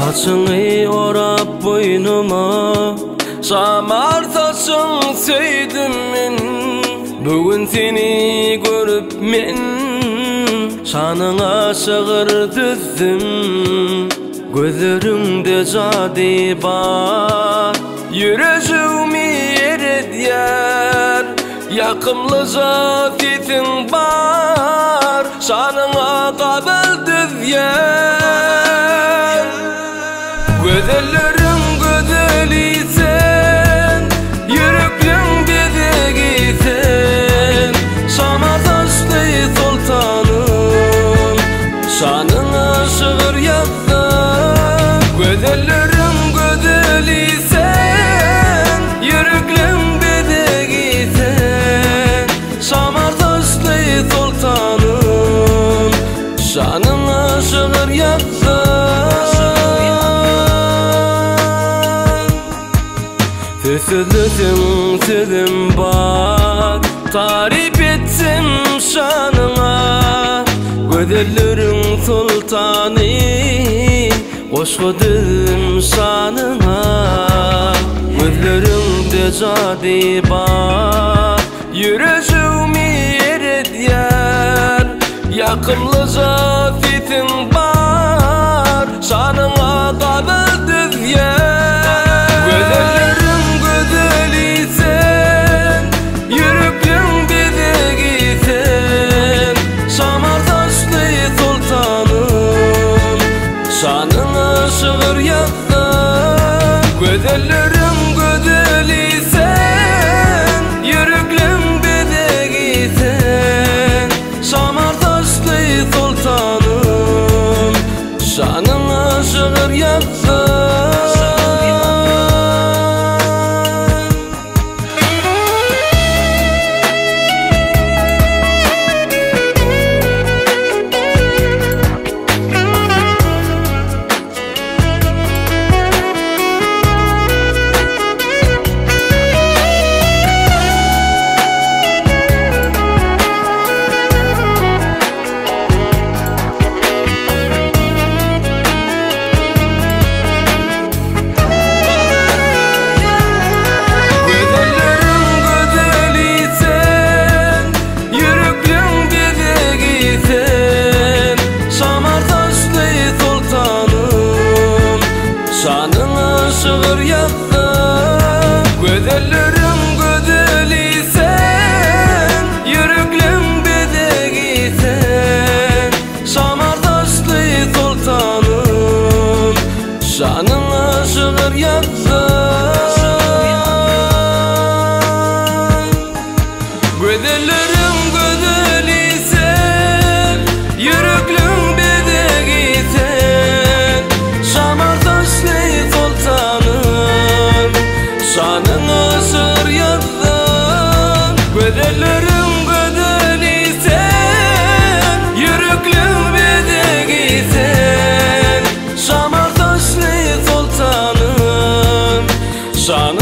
Saçını orap boynuma, şamar taşın söydim men. Bugün seni görüp men, şanına şığır düzdüm. Gözlerimde jady bar, yüreğimi eredýär. Yakımlı zafitin bar, şanına kabul düzýär. Gözellerim gözeli sen, yüreklim bedegi sen. Şama taşlı sultanım, şanına şığır yazdım. Gözellerim gözeli sen, yüreklim bedegi sen. Şama taşlı sultanım, şanına şığır yazdım. Sözlüsün sözüm var, tarif etsin şanına. Gözellerin sultanı, koşkudum şanına. Gözlerimde jady bar, yüreğimi eredýär. Yakımlı zafitin bar, şanına kabul düzýär. Gözellerim gözeli sen, yüreklim bedegi sen. Şamar taşlı sultanım, şanına şığır yazdım. Gözellerim gözeli sen, yüreklim bedegi sen. Şamar taşlı sultanım, şanına şığır yazdım. Şanına şığır yazdım. Gözellerim gözeli sen, yüreklim bedegi sen. Şamar taşlı sultanım, şanına şığır yazdım. Gözellerim gözeli sen, yüreklim bedegi sen. Şamar taşlı sultanım, şanına şığır yazdım. Gözellerim gözeli sen, yüreklim bedegi sen. Şamar taşlı sultanım, şanına